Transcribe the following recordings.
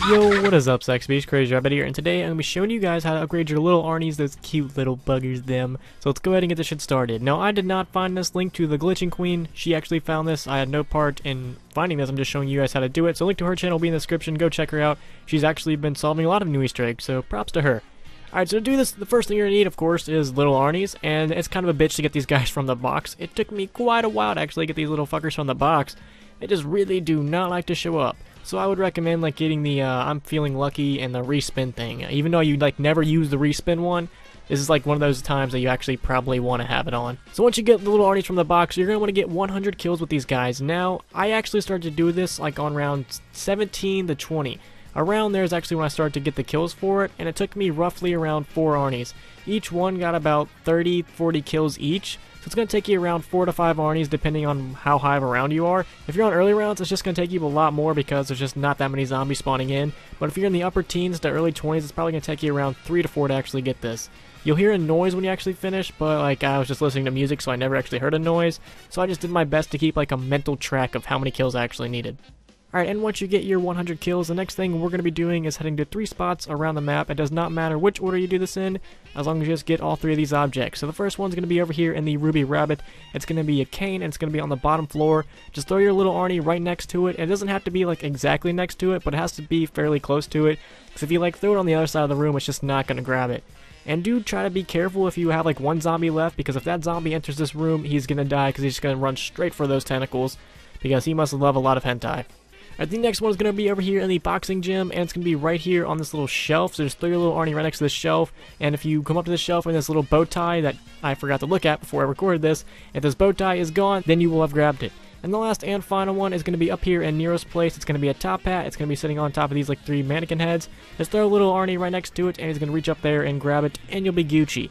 Yo, what is up, Sex Beast? Crazy Rabbit here, and today I'm going to be showing you guys how to upgrade your little Arnies, those cute little buggers them. So let's go ahead and get this shit started. Now, I did not find this link to the Glitching Queen. She actually found this. I had no part in finding this. I'm just showing you guys how to do it. So link to her channel will be in the description. Go check her out. She's actually been solving a lot of new Easter eggs, so props to her. Alright, so to do this, the first thing you're going to need, of course, is little Arnies, and it's kind of a bitch to get these guys from the box. It took me quite a while to actually get these little fuckers from the box. They just really do not like to show up. So I would recommend like getting the I'm Feeling Lucky and the respin thing. Even though you like never use the respin one, this is like one of those times that you actually probably want to have it on. So once you get the little Arnies from the box, you're going to want to get 100 kills with these guys. Now, I actually started to do this like on round 17 to 20. Around there is actually when I started to get the kills for it, and it took me roughly around 4 Arnies. Each one got about 30-40 kills each, so it's going to take you around 4 to 5 Arnies depending on how high of a round you are. If you're on early rounds, it's just going to take you a lot more because there's just not that many zombies spawning in, but if you're in the upper teens to early 20s, it's probably going to take you around 3 to 4 to actually get this. You'll hear a noise when you actually finish, but like I was just listening to music, so I never actually heard a noise, so I just did my best to keep like a mental track of how many kills I actually needed. Alright, and once you get your 100 kills, the next thing we're going to be doing is heading to 3 spots around the map. It does not matter which order you do this in, as long as you just get all 3 of these objects. So the first one's going to be over here in the Ruby Rabbit. It's going to be a cane, and it's going to be on the bottom floor. Just throw your little Arnie right next to it. It doesn't have to be like exactly next to it, but it has to be fairly close to it. Because if you like throw it on the other side of the room, it's just not going to grab it. And do try to be careful if you have like one zombie left, because if that zombie enters this room, he's going to die because he's just going to run straight for those tentacles, because he must love a lot of hentai. Alright, the next one is going to be over here in the boxing gym, and it's going to be right here on this little shelf. So just throw your little Arnie right next to this shelf, and if you come up to this shelf and this little bow tie that I forgot to look at before I recorded this, if this bow tie is gone, then you will have grabbed it. And the last and final one is going to be up here in Nero's place. It's going to be a top hat. It's going to be sitting on top of these like 3 mannequin heads. Just throw a little Arnie right next to it, and he's going to reach up there and grab it, and you'll be Gucci.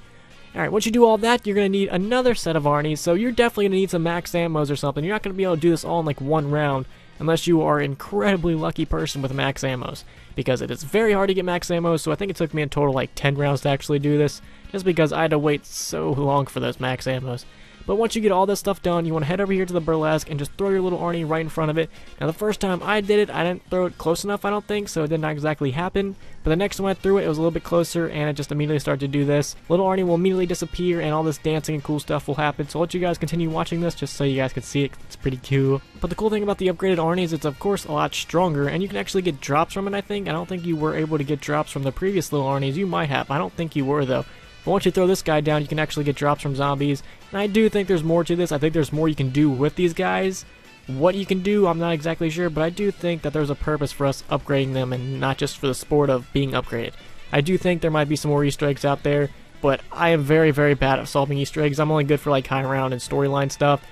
Alright, once you do all that, you're going to need another set of Arnies, so you're definitely going to need some max ammos or something. You're not going to be able to do this all in like one round, unless you are an incredibly lucky person with max ammos, because it is very hard to get max ammos, so I think it took me in total like 10 rounds to actually do this, just because I had to wait so long for those max ammos. But once you get all this stuff done, you want to head over here to the burlesque and just throw your little Arnie right in front of it. Now the first time I did it, I didn't throw it close enough, I don't think, so it did not exactly happen. But the next time I threw it, it was a little bit closer, and it just immediately started to do this. Little Arnie will immediately disappear, and all this dancing and cool stuff will happen. So I'll let you guys continue watching this, just so you guys can see it. It's pretty cool. But the cool thing about the upgraded Arnie is it's of course a lot stronger, and you can actually get drops from it, I think. I don't think you were able to get drops from the previous little Arnies. You might have. I don't think you were, though. But once you throw this guy down, you can actually get drops from zombies. And I do think there's more to this. I think there's more you can do with these guys. What you can do, I'm not exactly sure, but I do think that there's a purpose for us upgrading them and not just for the sport of being upgraded. I do think there might be some more Easter eggs out there, but I am very, very bad at solving Easter eggs. I'm only good for like high round and storyline stuff.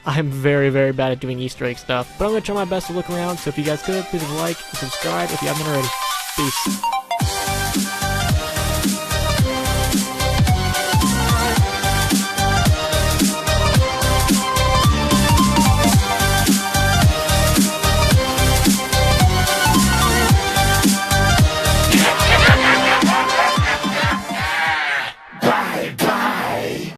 I'm very, very bad at doing Easter egg stuff, but I'm going to try my best to look around, so if you guys could, please leave a like and subscribe if you haven't already. Peace.